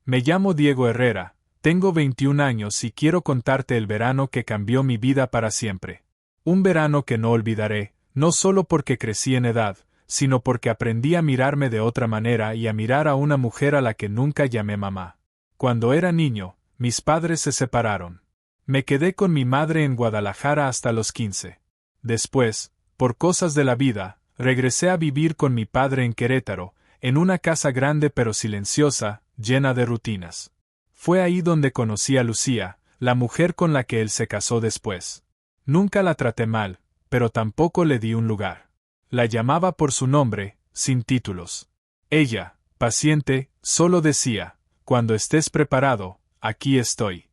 Me llamo Diego Herrera, tengo 21 años y quiero contarte el verano que cambió mi vida para siempre. Un verano que no olvidaré, no solo porque crecí en edad, sino porque aprendí a mirarme de otra manera y a mirar a una mujer a la que nunca llamé mamá. Cuando era niño, mis padres se separaron. Me quedé con mi madre en Guadalajara hasta los 15. Después, por cosas de la vida, regresé a vivir con mi padre en Querétaro, en una casa grande pero silenciosa, llena de rutinas. Fue ahí donde conocí a Lucía, la mujer con la que él se casó después. Nunca la traté mal, pero tampoco le di un lugar. La llamaba por su nombre, sin títulos. Ella, paciente, solo decía, cuando estés preparado, aquí estoy.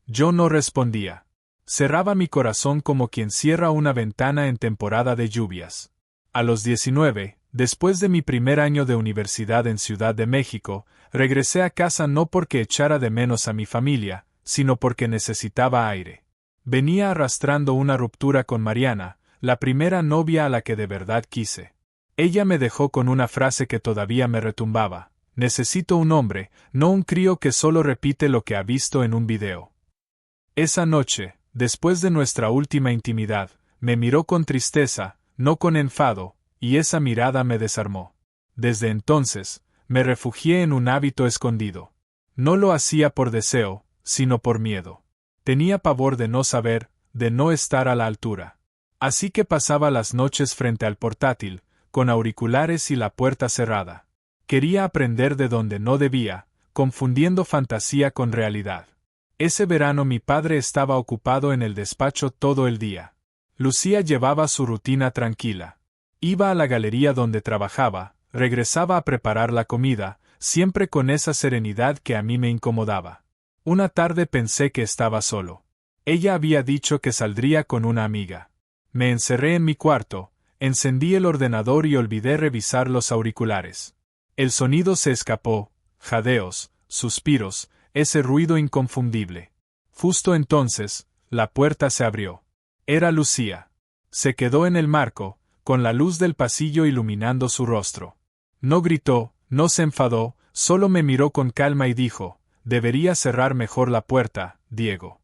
Yo no respondía. Cerraba mi corazón como quien cierra una ventana en temporada de lluvias. A los 19, después de mi primer año de universidad en Ciudad de México, regresé a casa no porque echara de menos a mi familia, sino porque necesitaba aire. Venía arrastrando una ruptura con Mariana, la primera novia a la que de verdad quise. Ella me dejó con una frase que todavía me retumbaba: necesito un hombre, no un crío que solo repite lo que ha visto en un video. Esa noche, después de nuestra última intimidad, me miró con tristeza, no con enfado, y esa mirada me desarmó. Desde entonces, me refugié en un hábito escondido. No lo hacía por deseo, sino por miedo. Tenía pavor de no saber, de no estar a la altura. Así que pasaba las noches frente al portátil, con auriculares y la puerta cerrada. Quería aprender de donde no debía, confundiendo fantasía con realidad. Ese verano mi padre estaba ocupado en el despacho todo el día. Lucía llevaba su rutina tranquila. Iba a la galería donde trabajaba, regresaba a preparar la comida, siempre con esa serenidad que a mí me incomodaba. Una tarde pensé que estaba solo. Ella había dicho que saldría con una amiga. Me encerré en mi cuarto, encendí el ordenador y olvidé revisar los auriculares. El sonido se escapó, jadeos, suspiros, ese ruido inconfundible. Justo entonces, la puerta se abrió. Era Lucía. Se quedó en el marco, con la luz del pasillo iluminando su rostro. No gritó, no se enfadó, solo me miró con calma y dijo: deberías cerrar mejor la puerta, Diego.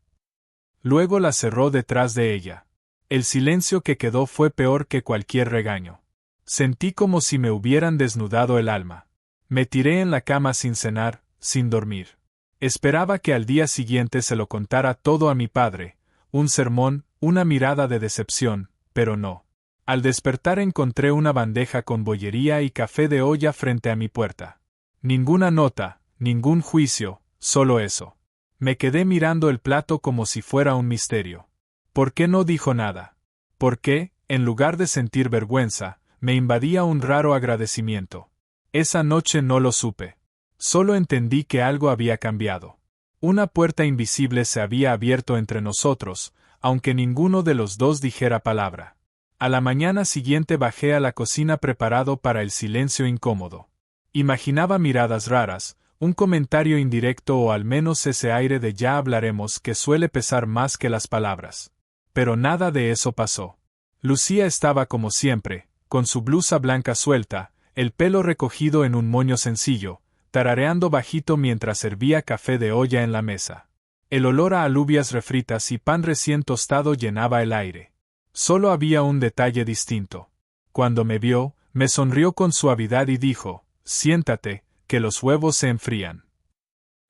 Luego la cerró detrás de ella. El silencio que quedó fue peor que cualquier regaño. Sentí como si me hubieran desnudado el alma. Me tiré en la cama sin cenar, sin dormir. Esperaba que al día siguiente se lo contara todo a mi padre, un sermón, una mirada de decepción, pero no. Al despertar encontré una bandeja con bollería y café de olla frente a mi puerta. Ninguna nota, ningún juicio, solo eso. Me quedé mirando el plato como si fuera un misterio. ¿Por qué no dijo nada? ¿Por qué, en lugar de sentir vergüenza, me invadía un raro agradecimiento? Esa noche no lo supe. Solo entendí que algo había cambiado. Una puerta invisible se había abierto entre nosotros, aunque ninguno de los dos dijera palabra. A la mañana siguiente bajé a la cocina preparado para el silencio incómodo. Imaginaba miradas raras, un comentario indirecto o al menos ese aire de ya hablaremos que suele pesar más que las palabras. Pero nada de eso pasó. Lucía estaba como siempre, con su blusa blanca suelta, el pelo recogido en un moño sencillo, tarareando bajito mientras servía café de olla en la mesa. El olor a alubias refritas y pan recién tostado llenaba el aire. Solo había un detalle distinto. Cuando me vio, me sonrió con suavidad y dijo: siéntate, que los huevos se enfrían.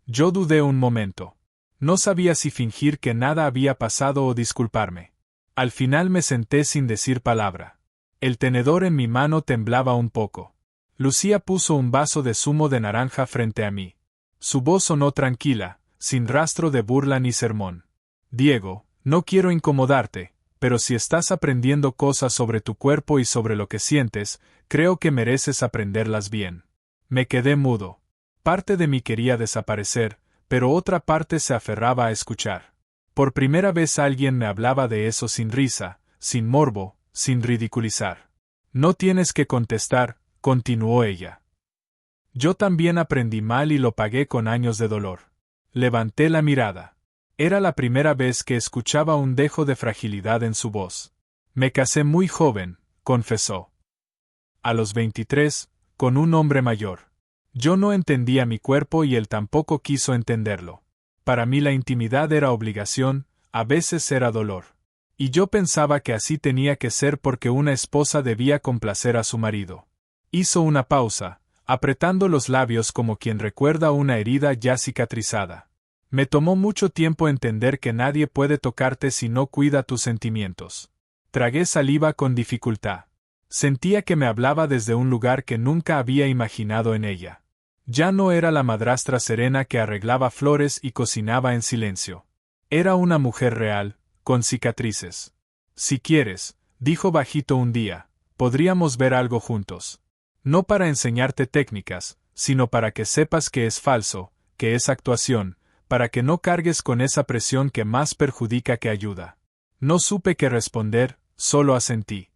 Yo dudé un momento. No sabía si fingir que nada había pasado o disculparme. Al final me senté sin decir palabra. El tenedor en mi mano temblaba un poco. Lucía puso un vaso de zumo de naranja frente a mí. Su voz sonó tranquila, sin rastro de burla ni sermón. Diego, no quiero incomodarte, pero si estás aprendiendo cosas sobre tu cuerpo y sobre lo que sientes, creo que mereces aprenderlas bien. Me quedé mudo. Parte de mí quería desaparecer, pero otra parte se aferraba a escuchar. Por primera vez alguien me hablaba de eso sin risa, sin morbo, sin ridiculizar. No tienes que contestar, continuó ella. Yo también aprendí mal y lo pagué con años de dolor. Levanté la mirada. Era la primera vez que escuchaba un dejo de fragilidad en su voz. Me casé muy joven, confesó. A los 23, con un hombre mayor. Yo no entendía mi cuerpo y él tampoco quiso entenderlo. Para mí la intimidad era obligación, a veces era dolor. Y yo pensaba que así tenía que ser porque una esposa debía complacer a su marido. Hizo una pausa, apretando los labios como quien recuerda una herida ya cicatrizada. Me tomó mucho tiempo entender que nadie puede tocarte si no cuida tus sentimientos. Tragué saliva con dificultad. Sentía que me hablaba desde un lugar que nunca había imaginado en ella. Ya no era la madrastra serena que arreglaba flores y cocinaba en silencio. Era una mujer real, con cicatrices. Si quieres, dijo bajito un día, podríamos ver algo juntos. No para enseñarte técnicas, sino para que sepas que es falso, que es actuación, para que no cargues con esa presión que más perjudica que ayuda. No supe qué responder, solo asentí.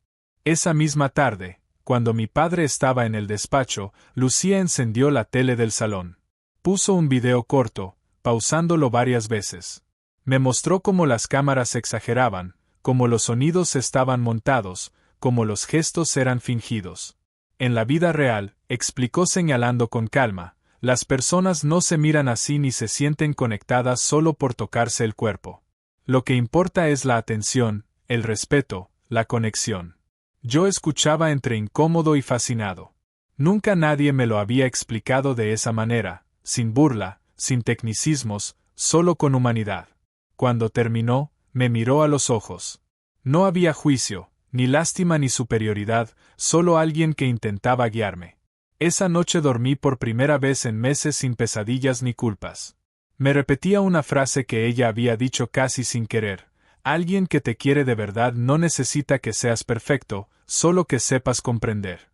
Esa misma tarde, cuando mi padre estaba en el despacho, Lucía encendió la tele del salón. Puso un video corto, pausándolo varias veces. Me mostró cómo las cámaras exageraban, cómo los sonidos estaban montados, cómo los gestos eran fingidos. En la vida real, explicó señalando con calma, las personas no se miran así ni se sienten conectadas solo por tocarse el cuerpo. Lo que importa es la atención, el respeto, la conexión. Yo escuchaba entre incómodo y fascinado. Nunca nadie me lo había explicado de esa manera, sin burla, sin tecnicismos, solo con humanidad. Cuando terminó, me miró a los ojos. No había juicio, ni lástima ni superioridad, solo alguien que intentaba guiarme. Esa noche dormí por primera vez en meses sin pesadillas ni culpas. Me repetía una frase que ella había dicho casi sin querer. Alguien que te quiere de verdad no necesita que seas perfecto, solo que sepas comprender.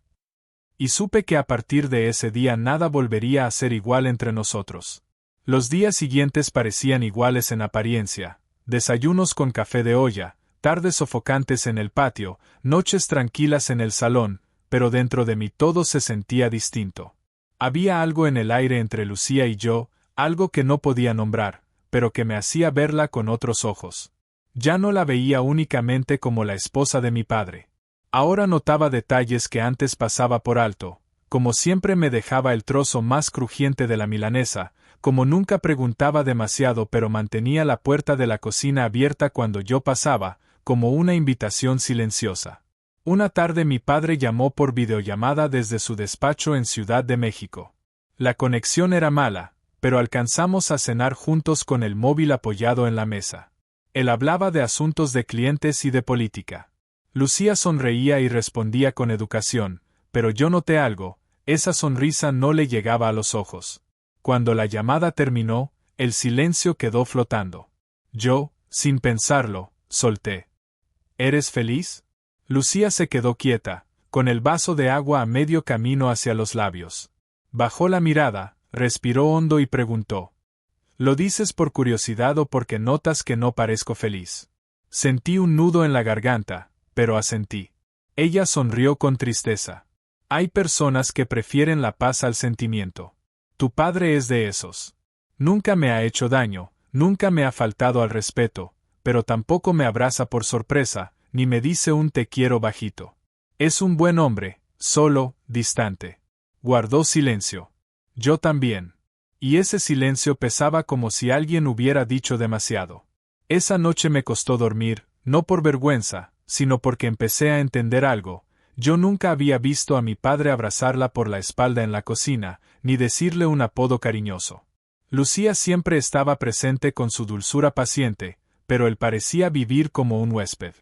Y supe que a partir de ese día nada volvería a ser igual entre nosotros. Los días siguientes parecían iguales en apariencia, desayunos con café de olla, tardes sofocantes en el patio, noches tranquilas en el salón, pero dentro de mí todo se sentía distinto. Había algo en el aire entre Lucía y yo, algo que no podía nombrar, pero que me hacía verla con otros ojos. Ya no la veía únicamente como la esposa de mi padre. Ahora notaba detalles que antes pasaba por alto, como siempre me dejaba el trozo más crujiente de la milanesa, como nunca preguntaba demasiado pero mantenía la puerta de la cocina abierta cuando yo pasaba, como una invitación silenciosa. Una tarde mi padre llamó por videollamada desde su despacho en Ciudad de México. La conexión era mala, pero alcanzamos a cenar juntos con el móvil apoyado en la mesa. Él hablaba de asuntos de clientes y de política. Lucía sonreía y respondía con educación, pero yo noté algo, esa sonrisa no le llegaba a los ojos. Cuando la llamada terminó, el silencio quedó flotando. Yo, sin pensarlo, solté. ¿Eres feliz? Lucía se quedó quieta, con el vaso de agua a medio camino hacia los labios. Bajó la mirada, respiró hondo y preguntó. ¿Lo dices por curiosidad o porque notas que no parezco feliz? Sentí un nudo en la garganta, pero asentí. Ella sonrió con tristeza. Hay personas que prefieren la paz al sentimiento. Tu padre es de esos. Nunca me ha hecho daño, nunca me ha faltado al respeto, pero tampoco me abraza por sorpresa, ni me dice un te quiero bajito. Es un buen hombre, solo, distante. Guardó silencio. Yo también. Y ese silencio pesaba como si alguien hubiera dicho demasiado. Esa noche me costó dormir, no por vergüenza, sino porque empecé a entender algo. Yo nunca había visto a mi padre abrazarla por la espalda en la cocina, ni decirle un apodo cariñoso. Lucía siempre estaba presente con su dulzura paciente, pero él parecía vivir como un huésped.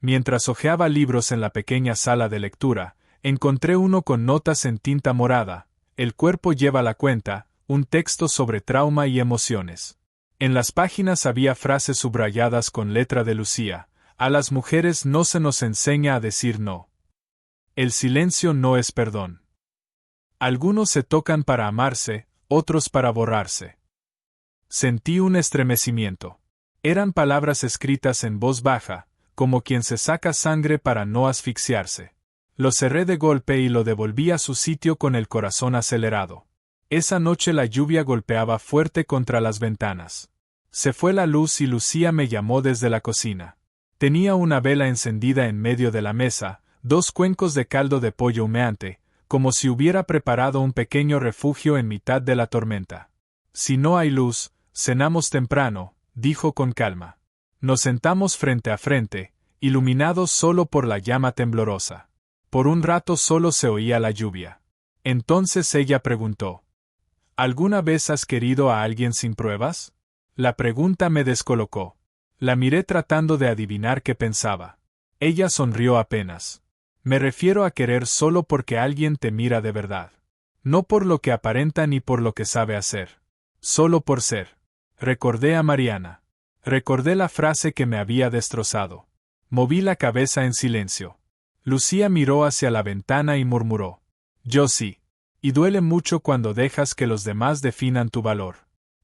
Mientras hojeaba libros en la pequeña sala de lectura, encontré uno con notas en tinta morada. El cuerpo lleva la cuenta, un texto sobre trauma y emociones. En las páginas había frases subrayadas con letra de Lucía. A las mujeres no se nos enseña a decir no. El silencio no es perdón. Algunos se tocan para amarse, otros para borrarse. Sentí un estremecimiento. Eran palabras escritas en voz baja, como quien se saca sangre para no asfixiarse. Lo cerré de golpe y lo devolví a su sitio con el corazón acelerado. Esa noche la lluvia golpeaba fuerte contra las ventanas. Se fue la luz y Lucía me llamó desde la cocina. Tenía una vela encendida en medio de la mesa, 2 cuencos de caldo de pollo humeante, como si hubiera preparado un pequeño refugio en mitad de la tormenta. Si no hay luz, cenamos temprano, dijo con calma. Nos sentamos frente a frente, iluminados solo por la llama temblorosa. Por un rato solo se oía la lluvia. Entonces ella preguntó: ¿Alguna vez has querido a alguien sin pruebas? La pregunta me descolocó. La miré tratando de adivinar qué pensaba. Ella sonrió apenas. Me refiero a querer solo porque alguien te mira de verdad. No por lo que aparenta ni por lo que sabe hacer. Solo por ser. Recordé a Mariana. Recordé la frase que me había destrozado. Moví la cabeza en silencio. Lucía miró hacia la ventana y murmuró: Yo sí. Y duele mucho cuando dejas que los demás definan tu valor.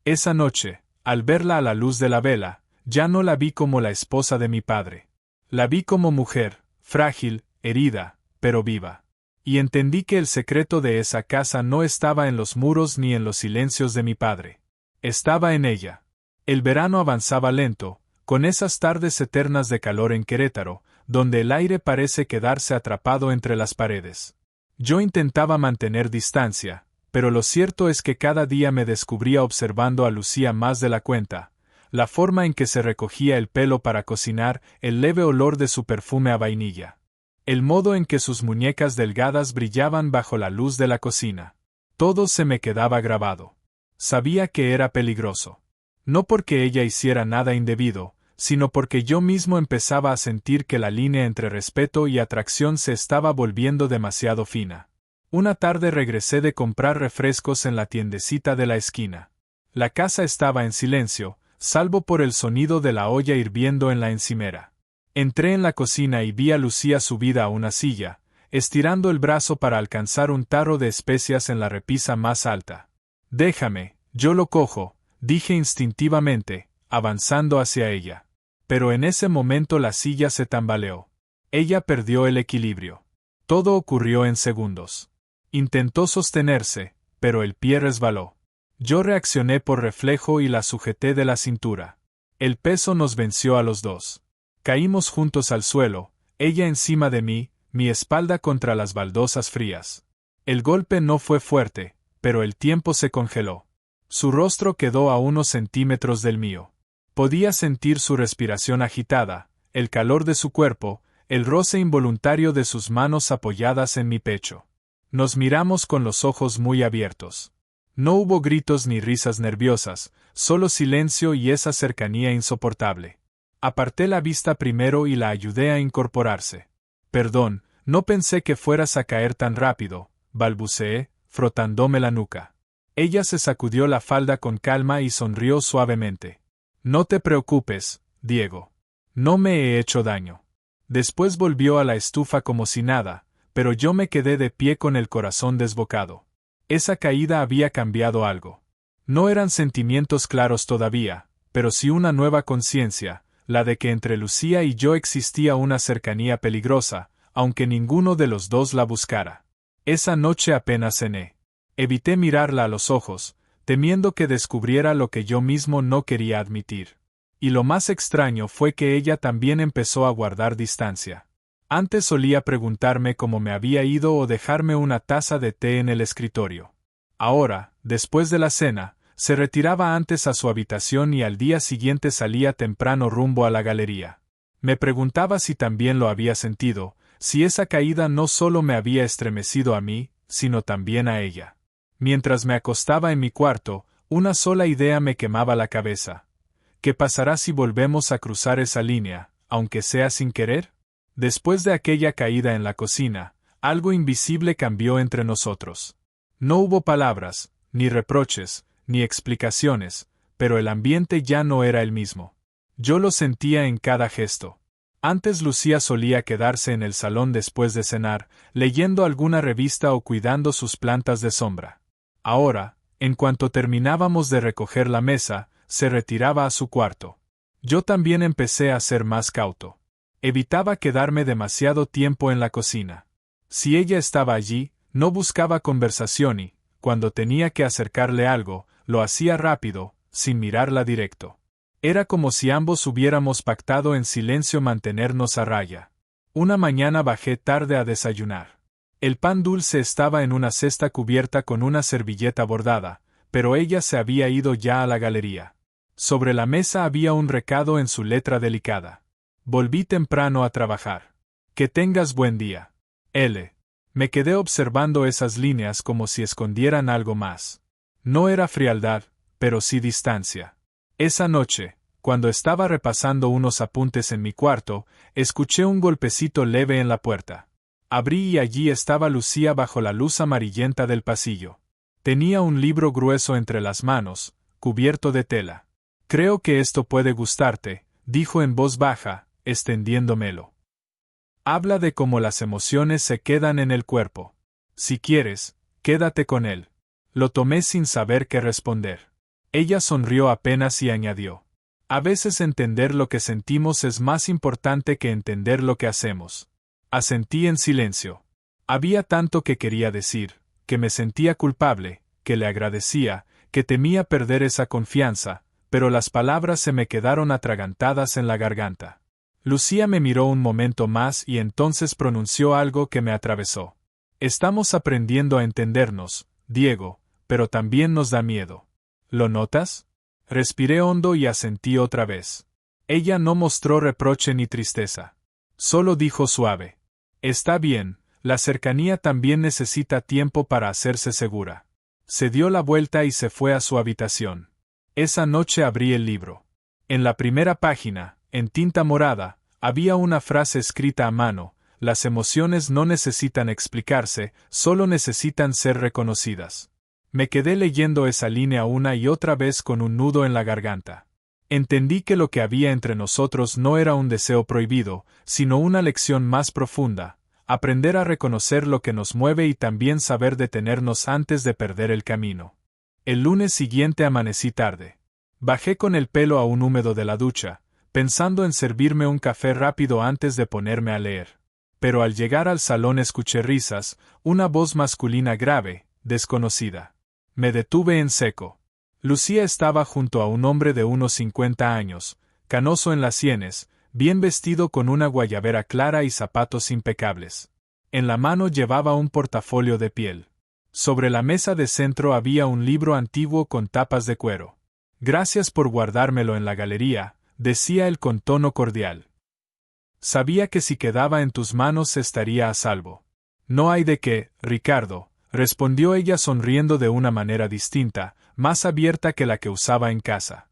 Esa noche, al verla a la luz de la vela, ya no la vi como la esposa de mi padre. La vi como mujer, frágil, herida, pero viva. Y entendí que el secreto de esa casa no estaba en los muros ni en los silencios de mi padre. Estaba en ella. El verano avanzaba lento, con esas tardes eternas de calor en Querétaro, donde el aire parece quedarse atrapado entre las paredes. Yo intentaba mantener distancia, pero lo cierto es que cada día me descubría observando a Lucía más de la cuenta. La forma en que se recogía el pelo para cocinar, el leve olor de su perfume a vainilla. El modo en que sus muñecas delgadas brillaban bajo la luz de la cocina. Todo se me quedaba grabado. Sabía que era peligroso. No porque ella hiciera nada indebido, sino porque yo mismo empezaba a sentir que la línea entre respeto y atracción se estaba volviendo demasiado fina. Una tarde regresé de comprar refrescos en la tiendecita de la esquina. La casa estaba en silencio, salvo por el sonido de la olla hirviendo en la encimera. Entré en la cocina y vi a Lucía subida a una silla, estirando el brazo para alcanzar un tarro de especias en la repisa más alta. Déjame, yo lo cojo, dije instintivamente, avanzando hacia ella. Pero en ese momento la silla se tambaleó. Ella perdió el equilibrio. Todo ocurrió en segundos. Intentó sostenerse, pero el pie resbaló. Yo reaccioné por reflejo y la sujeté de la cintura. El peso nos venció a los dos. Caímos juntos al suelo, ella encima de mí, mi espalda contra las baldosas frías. El golpe no fue fuerte, pero el tiempo se congeló. Su rostro quedó a unos centímetros del mío. Podía sentir su respiración agitada, el calor de su cuerpo, el roce involuntario de sus manos apoyadas en mi pecho. Nos miramos con los ojos muy abiertos. No hubo gritos ni risas nerviosas, solo silencio y esa cercanía insoportable. Aparté la vista primero y la ayudé a incorporarse. Perdón, no pensé que fueras a caer tan rápido, balbuceé, frotándome la nuca. Ella se sacudió la falda con calma y sonrió suavemente. No te preocupes, Diego. No me he hecho daño. Después volvió a la estufa como si nada, pero yo me quedé de pie con el corazón desbocado. Esa caída había cambiado algo. No eran sentimientos claros todavía, pero sí una nueva conciencia, la de que entre Lucía y yo existía una cercanía peligrosa, aunque ninguno de los dos la buscara. Esa noche apenas cené. Evité mirarla a los ojos, temiendo que descubriera lo que yo mismo no quería admitir. Y lo más extraño fue que ella también empezó a guardar distancia. Antes solía preguntarme cómo me había ido o dejarme una taza de té en el escritorio. Ahora, después de la cena, se retiraba antes a su habitación y al día siguiente salía temprano rumbo a la galería. Me preguntaba si también lo había sentido, si esa caída no solo me había estremecido a mí, sino también a ella. Mientras me acostaba en mi cuarto, una sola idea me quemaba la cabeza. ¿Qué pasará si volvemos a cruzar esa línea, aunque sea sin querer? Después de aquella caída en la cocina, algo invisible cambió entre nosotros. No hubo palabras, ni reproches, ni explicaciones, pero el ambiente ya no era el mismo. Yo lo sentía en cada gesto. Antes Lucía solía quedarse en el salón después de cenar, leyendo alguna revista o cuidando sus plantas de sombra. Ahora, en cuanto terminábamos de recoger la mesa, se retiraba a su cuarto. Yo también empecé a ser más cauto. Evitaba quedarme demasiado tiempo en la cocina. Si ella estaba allí, no buscaba conversación y, cuando tenía que acercarle algo, lo hacía rápido, sin mirarla directo. Era como si ambos hubiéramos pactado en silencio mantenernos a raya. Una mañana bajé tarde a desayunar. El pan dulce estaba en una cesta cubierta con una servilleta bordada, pero ella se había ido ya a la galería. Sobre la mesa había un recado en su letra delicada. Volví temprano a trabajar. Que tengas buen día. L. Me quedé observando esas líneas como si escondieran algo más. No era frialdad, pero sí distancia. Esa noche, cuando estaba repasando unos apuntes en mi cuarto, escuché un golpecito leve en la puerta. Abrí y allí estaba Lucía bajo la luz amarillenta del pasillo. Tenía un libro grueso entre las manos, cubierto de tela. Creo que esto puede gustarte, dijo en voz baja, extendiéndomelo. Habla de cómo las emociones se quedan en el cuerpo. Si quieres, quédate con él. Lo tomé sin saber qué responder. Ella sonrió apenas y añadió. A veces entender lo que sentimos es más importante que entender lo que hacemos. Asentí en silencio. Había tanto que quería decir, que me sentía culpable, que le agradecía, que temía perder esa confianza, pero las palabras se me quedaron atragantadas en la garganta. Lucía me miró un momento más y entonces pronunció algo que me atravesó. Estamos aprendiendo a entendernos, Diego, pero también nos da miedo. ¿Lo notas? Respiré hondo y asentí otra vez. Ella no mostró reproche ni tristeza. Solo dijo suave. Está bien, la cercanía también necesita tiempo para hacerse segura. Se dio la vuelta y se fue a su habitación. Esa noche abrí el libro. En la primera página, en tinta morada, había una frase escrita a mano: las emociones no necesitan explicarse, solo necesitan ser reconocidas. Me quedé leyendo esa línea una y otra vez con un nudo en la garganta. Entendí que lo que había entre nosotros no era un deseo prohibido, sino una lección más profunda: aprender a reconocer lo que nos mueve y también saber detenernos antes de perder el camino. El lunes siguiente amanecí tarde. Bajé con el pelo aún húmedo de la ducha, pensando en servirme un café rápido antes de ponerme a leer. Pero al llegar al salón escuché risas, una voz masculina grave, desconocida. Me detuve en seco. Lucía estaba junto a un hombre de unos 50 años, canoso en las sienes, bien vestido con una guayabera clara y zapatos impecables. En la mano llevaba un portafolio de piel. Sobre la mesa de centro había un libro antiguo con tapas de cuero. Gracias por guardármelo en la galería, decía él con tono cordial. Sabía que si quedaba en tus manos estaría a salvo. No hay de qué, Ricardo, respondió ella sonriendo de una manera distinta, más abierta que la que usaba en casa.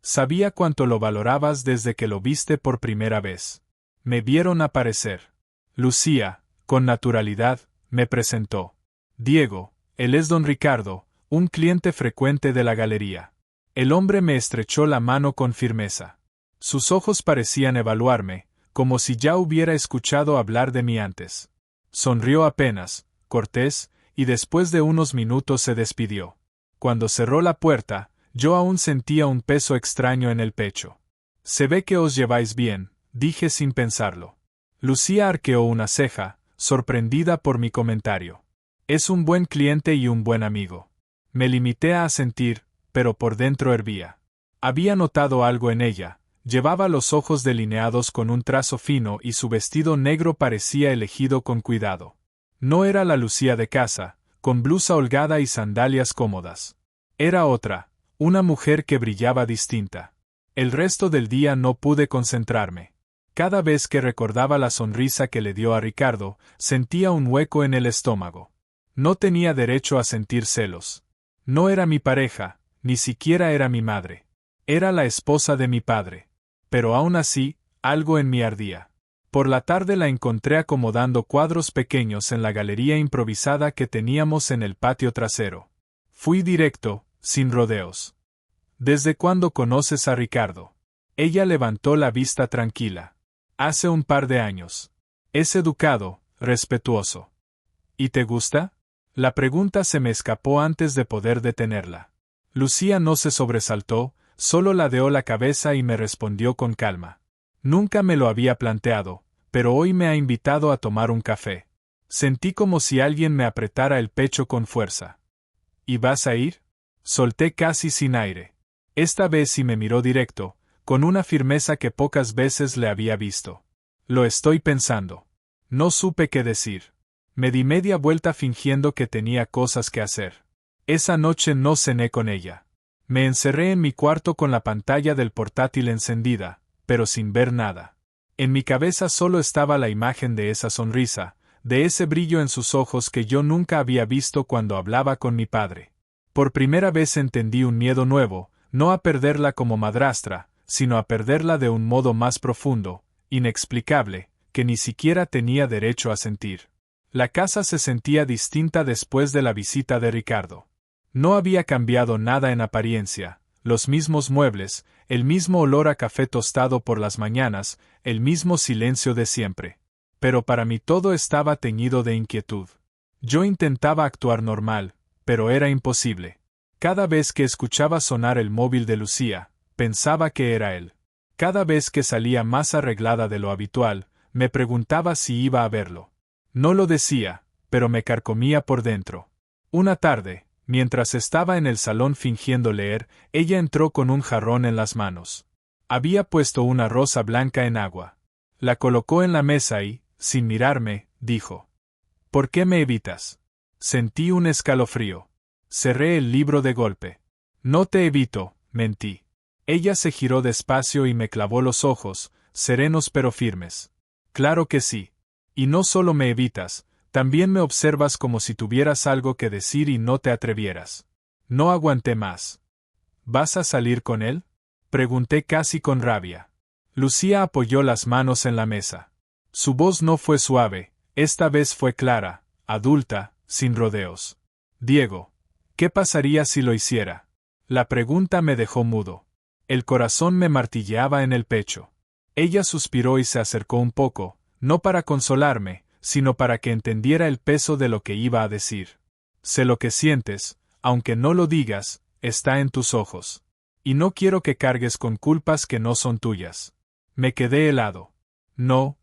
Sabía cuánto lo valorabas desde que lo viste por primera vez. Me vieron aparecer. Lucía, con naturalidad, me presentó. Diego, él es don Ricardo, un cliente frecuente de la galería. El hombre me estrechó la mano con firmeza. Sus ojos parecían evaluarme, como si ya hubiera escuchado hablar de mí antes. Sonrió apenas, cortés, y después de unos minutos se despidió. Cuando cerró la puerta, yo aún sentía un peso extraño en el pecho. Se ve que os lleváis bien, dije sin pensarlo. Lucía arqueó una ceja, sorprendida por mi comentario. Es un buen cliente y un buen amigo. Me limité a asentir, pero por dentro hervía. Había notado algo en ella. Llevaba los ojos delineados con un trazo fino y su vestido negro parecía elegido con cuidado. No era la Lucía de casa, con blusa holgada y sandalias cómodas. Era otra, una mujer que brillaba distinta. El resto del día no pude concentrarme. Cada vez que recordaba la sonrisa que le dio a Ricardo, sentía un hueco en el estómago. No tenía derecho a sentir celos. No era mi pareja, ni siquiera era mi madre. Era la esposa de mi padre. Pero aún así, algo en mí ardía. Por la tarde la encontré acomodando cuadros pequeños en la galería improvisada que teníamos en el patio trasero. Fui directo, sin rodeos. ¿Desde cuándo conoces a Ricardo? Ella levantó la vista tranquila. Hace un par de años. Es educado, respetuoso. ¿Y te gusta? La pregunta se me escapó antes de poder detenerla. Lucía no se sobresaltó, solo ladeó la cabeza y me respondió con calma. Nunca me lo había planteado, pero hoy me ha invitado a tomar un café. Sentí como si alguien me apretara el pecho con fuerza. ¿Y vas a ir? Solté casi sin aire. Esta vez sí me miró directo, con una firmeza que pocas veces le había visto. Lo estoy pensando. No supe qué decir. Me di media vuelta fingiendo que tenía cosas que hacer. Esa noche no cené con ella. Me encerré en mi cuarto con la pantalla del portátil encendida, pero sin ver nada. En mi cabeza solo estaba la imagen de esa sonrisa, de ese brillo en sus ojos que yo nunca había visto cuando hablaba con mi padre. Por primera vez entendí un miedo nuevo, no a perderla como madrastra, sino a perderla de un modo más profundo, inexplicable, que ni siquiera tenía derecho a sentir. La casa se sentía distinta después de la visita de Ricardo. No había cambiado nada en apariencia, los mismos muebles, el mismo olor a café tostado por las mañanas, el mismo silencio de siempre. Pero para mí todo estaba teñido de inquietud. Yo intentaba actuar normal, pero era imposible. Cada vez que escuchaba sonar el móvil de Lucía, pensaba que era él. Cada vez que salía más arreglada de lo habitual, me preguntaba si iba a verlo. No lo decía, pero me carcomía por dentro. Una tarde, mientras estaba en el salón fingiendo leer, ella entró con un jarrón en las manos. Había puesto una rosa blanca en agua. La colocó en la mesa y, sin mirarme, dijo: ¿Por qué me evitas? Sentí un escalofrío. Cerré el libro de golpe. No te evito, mentí. Ella se giró despacio y me clavó los ojos, serenos pero firmes. Claro que sí. Y no solo me evitas, también me observas como si tuvieras algo que decir y no te atrevieras. No aguanté más. ¿Vas a salir con él? Pregunté casi con rabia. Lucía apoyó las manos en la mesa. Su voz no fue suave, esta vez fue clara, adulta, sin rodeos. Diego, ¿qué pasaría si lo hiciera? La pregunta me dejó mudo. El corazón me martilleaba en el pecho. Ella suspiró y se acercó un poco, no para consolarme, sino para que entendiera el peso de lo que iba a decir. Sé lo que sientes, aunque no lo digas, está en tus ojos. Y no quiero que cargues con culpas que no son tuyas. Me quedé helado. No,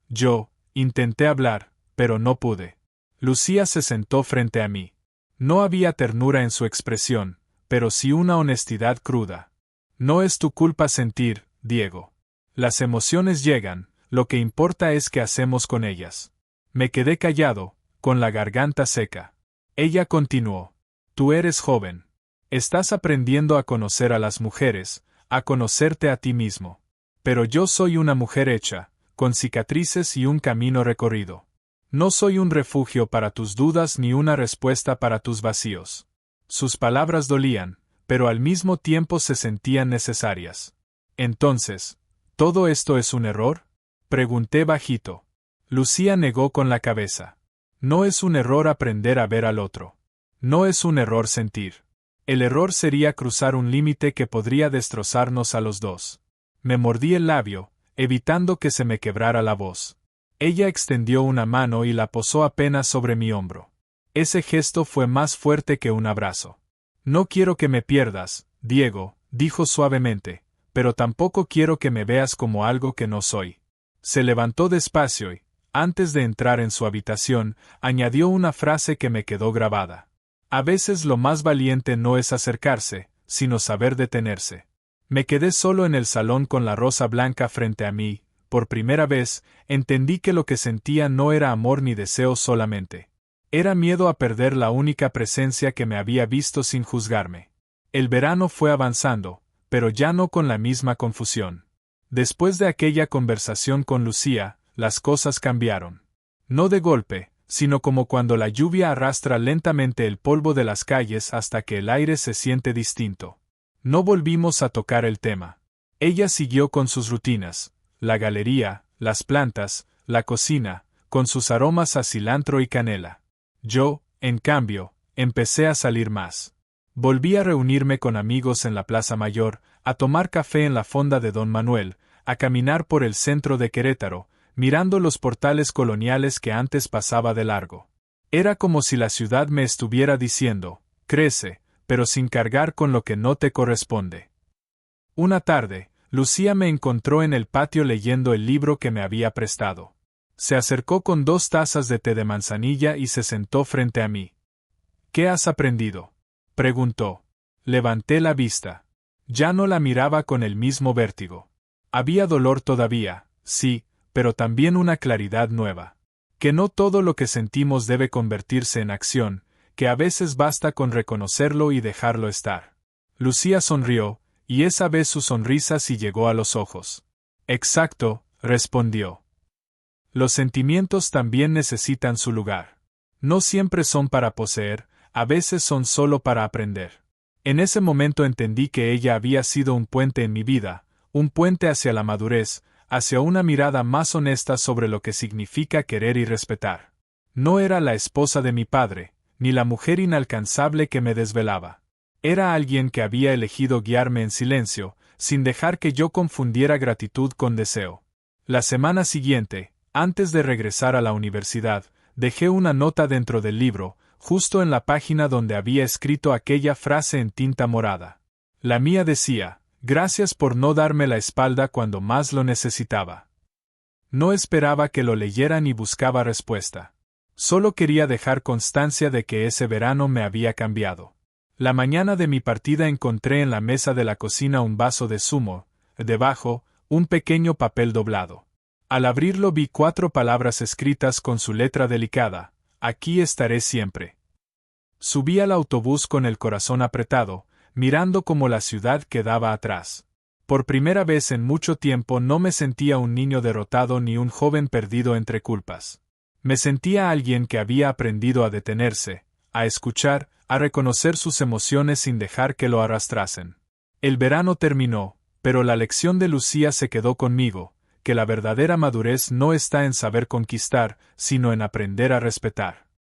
intenté hablar, pero no pude. Lucía se sentó frente a mí. No había ternura en su expresión, pero sí una honestidad cruda. No es tu culpa sentir, Diego. Las emociones llegan, lo que importa es qué hacemos con ellas. Me quedé callado, con la garganta seca. Ella continuó: Tú eres joven. Estás aprendiendo a conocer a las mujeres, a conocerte a ti mismo. Pero yo soy una mujer hecha, con cicatrices y un camino recorrido. No soy un refugio para tus dudas ni una respuesta para tus vacíos. Sus palabras dolían, pero al mismo tiempo se sentían necesarias. Entonces, ¿todo esto es un error? Pregunté bajito. Lucía negó con la cabeza. No es un error aprender a ver al otro. No es un error sentir. El error sería cruzar un límite que podría destrozarnos a los dos. Me mordí el labio, evitando que se me quebrara la voz. Ella extendió una mano y la posó apenas sobre mi hombro. Ese gesto fue más fuerte que un abrazo. No quiero que me pierdas, Diego, dijo suavemente, pero tampoco quiero que me veas como algo que no soy. Se levantó despacio y, antes de entrar en su habitación, añadió una frase que me quedó grabada. A veces lo más valiente no es acercarse, sino saber detenerse. Me quedé solo en el salón con la rosa blanca frente a mí. Por primera vez, entendí que lo que sentía no era amor ni deseo solamente. Era miedo a perder la única presencia que me había visto sin juzgarme. El verano fue avanzando, pero ya no con la misma confusión. Después de aquella conversación con Lucía, las cosas cambiaron. No de golpe, sino como cuando la lluvia arrastra lentamente el polvo de las calles hasta que el aire se siente distinto. No volvimos a tocar el tema. Ella siguió con sus rutinas, la galería, las plantas, la cocina, con sus aromas a cilantro y canela. Yo, en cambio, empecé a salir más. Volví a reunirme con amigos en la Plaza Mayor, a tomar café en la fonda de Don Manuel, a caminar por el centro de Querétaro, mirando los portales coloniales que antes pasaba de largo. Era como si la ciudad me estuviera diciendo: crece, pero sin cargar con lo que no te corresponde. Una tarde, Lucía me encontró en el patio leyendo el libro que me había prestado. Se acercó con 2 tazas de té de manzanilla y se sentó frente a mí. ¿Qué has aprendido?, preguntó. Levanté la vista. Ya no la miraba con el mismo vértigo. Había dolor todavía, sí, pero también una claridad nueva. Que no todo lo que sentimos debe convertirse en acción, que a veces basta con reconocerlo y dejarlo estar. Lucía sonrió, y esa vez su sonrisa sí llegó a los ojos. Exacto, respondió. Los sentimientos también necesitan su lugar. No siempre son para poseer, a veces son solo para aprender. En ese momento entendí que ella había sido un puente en mi vida, un puente hacia la madurez, hacia una mirada más honesta sobre lo que significa querer y respetar. No era la esposa de mi padre, ni la mujer inalcanzable que me desvelaba. Era alguien que había elegido guiarme en silencio, sin dejar que yo confundiera gratitud con deseo. La semana siguiente, antes de regresar a la universidad, dejé una nota dentro del libro, justo en la página donde había escrito aquella frase en tinta morada. La mía decía: gracias por no darme la espalda cuando más lo necesitaba. No esperaba que lo leyera ni buscaba respuesta. Solo quería dejar constancia de que ese verano me había cambiado. La mañana de mi partida encontré en la mesa de la cocina un vaso de zumo, debajo, un pequeño papel doblado. Al abrirlo vi 4 palabras escritas con su letra delicada: aquí estaré siempre. Subí al autobús con el corazón apretado, mirando cómo la ciudad quedaba atrás. Por primera vez en mucho tiempo no me sentía un niño derrotado ni un joven perdido entre culpas. Me sentía alguien que había aprendido a detenerse, a escuchar, a reconocer sus emociones sin dejar que lo arrastrasen. El verano terminó, pero la lección de Lucía se quedó conmigo, que la verdadera madurez no está en saber conquistar, sino en aprender a respetar.